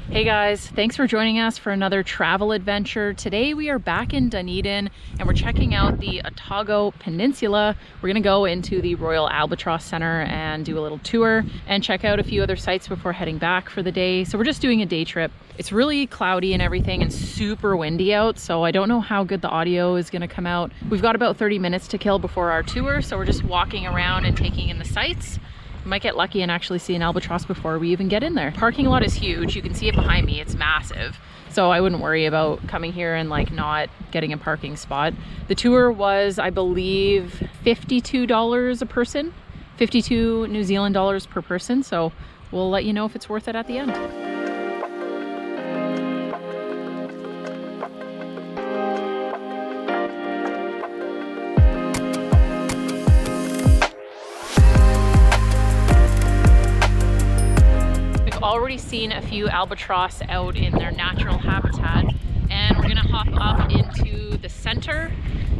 Hey guys, thanks for joining us for another travel adventure. Today we are back in Dunedin and we're checking out the Otago Peninsula. We're gonna go into the Royal Albatross Center and do a little tour and check out a few other sites before heading back for the day. So we're just doing a day trip. It's really cloudy and everything and super windy out, so I don't know how good the audio is gonna come out. We've got about 30 minutes to kill before our tour, so we're just walking around and taking in the sights. Might get lucky and actually see an albatross before we even get in there. Parking lot is huge. You can see it behind me. It's massive. So I wouldn't worry about coming here and like not getting a parking spot. The tour was, I believe, $52 a person, 52 New Zealand dollars per person. So we'll let you know if it's worth it at the end. Already seen a few albatross out in their natural habitat, and we're gonna hop up into the center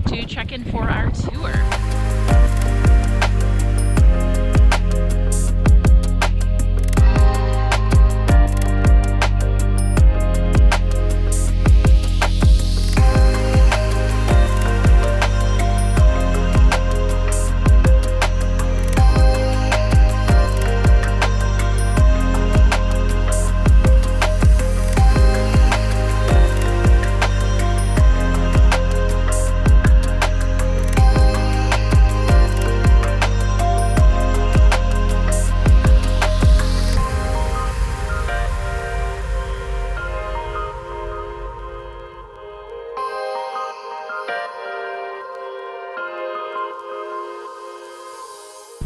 to check in for our tour.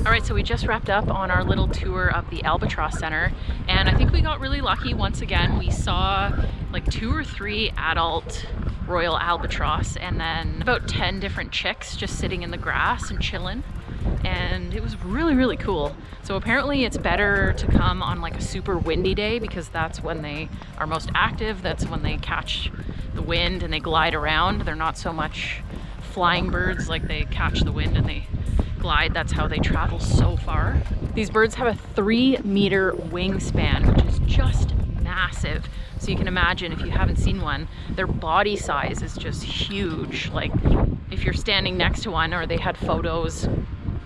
All right, so we just wrapped up on our little tour of the Albatross Center, and I think we got really lucky once again. We saw like 2 or 3 adult Royal Albatross and then about 10 different chicks just sitting in the grass and chilling, and it was really, really cool. So apparently it's better to come on like a super windy day because that's when they are most active. That's when they catch the wind and they glide around. They're not so much flying birds, like they catch the wind and they glide. That's how they travel so far. These birds have a 3-meter wingspan, which is just massive. So you can imagine, if you haven't seen one, their body size is just huge. Like if you're standing next to one, or they had photos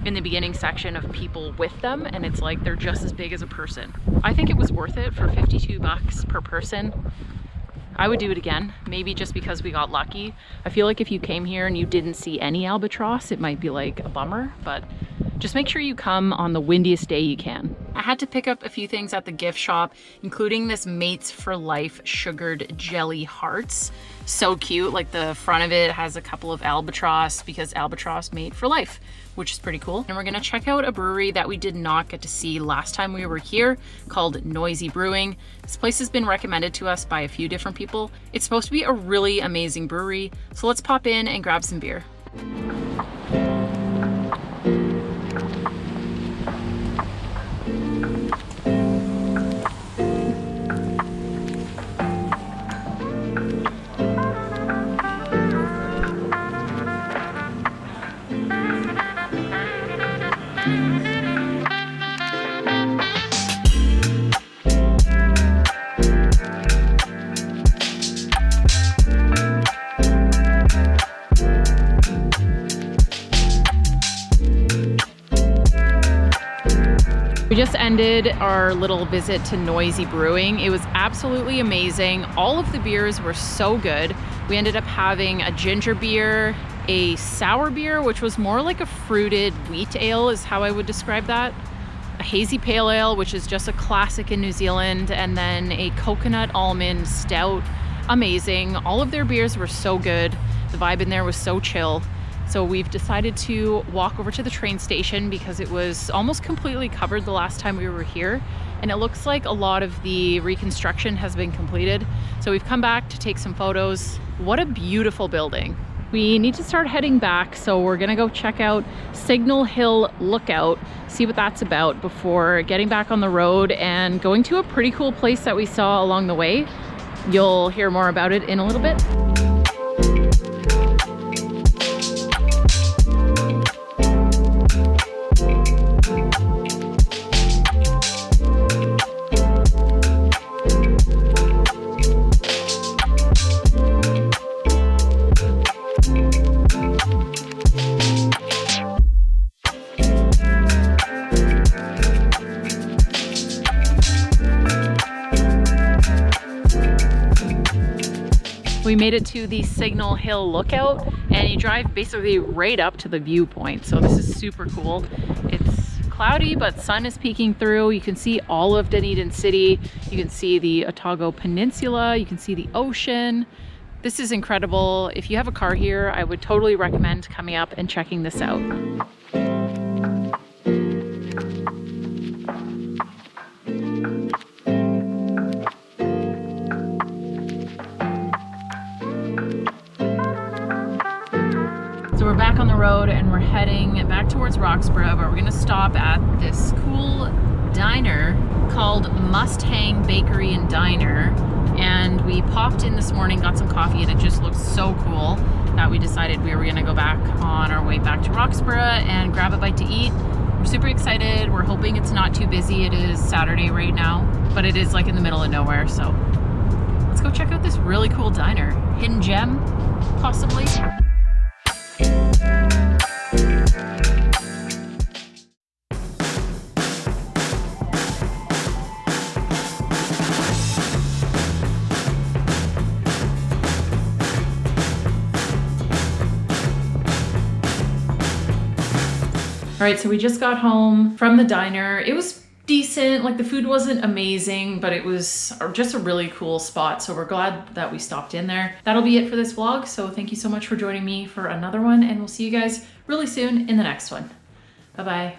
in the beginning section of people with them, and it's like they're just as big as a person. I think it was worth it for 52 bucks per person. I would do it again, maybe just because we got lucky. I feel like if you came here and you didn't see any albatross, it might be like a bummer, but just make sure you come on the windiest day you can. I had to pick up a few things at the gift shop, including this Mates for Life sugared jelly hearts. So cute, like the front of it has a couple of albatross because albatross mate for life, which is pretty cool. And we're gonna check out a brewery that we did not get to see last time we were here called Noisy Brewing. This place has been recommended to us by a few different people. It's supposed to be a really amazing brewery. So let's pop in and grab some beer. We just ended our little visit to Noisy Brewing. It was absolutely amazing. All of the beers were so good. We ended up having a ginger beer, a sour beer, which was more like a fruited wheat ale is how I would describe that, a hazy pale ale, which is just a classic in New Zealand, and then a coconut almond stout. Amazing. All of their beers were so good. The vibe in there was so chill. So we've decided to walk over to the train station because it was almost completely covered the last time we were here. And it looks like a lot of the reconstruction has been completed. So we've come back to take some photos. What a beautiful building. We need to start heading back. So we're gonna go check out Signal Hill Lookout, see what that's about before getting back on the road and going to a pretty cool place that we saw along the way. You'll hear more about it in a little bit. We made it to the Signal Hill Lookout, and you drive basically right up to the viewpoint. So this is super cool. It's cloudy, but sun is peeking through. You can see all of Dunedin City. You can see the Otago Peninsula. You can see the ocean. This is incredible. If you have a car here, I would totally recommend coming up and checking this out. So we're back on the road and we're heading back towards Roxburgh, but we're gonna stop at this cool diner called Mustang Bakery and Diner. And we popped in this morning, got some coffee, and it just looked so cool that we decided we were gonna go back on our way back to Roxburgh and grab a bite to eat. We're super excited. We're hoping it's not too busy. It is Saturday right now, but it is like in the middle of nowhere. So let's go check out this really cool diner. Hidden gem, possibly. All right, so we just got home from the diner. It was decent, like the food wasn't amazing, but it was just a really cool spot. So we're glad that we stopped in there. That'll be it for this vlog. So thank you so much for joining me for another one, and we'll see you guys really soon in the next one. Bye-bye.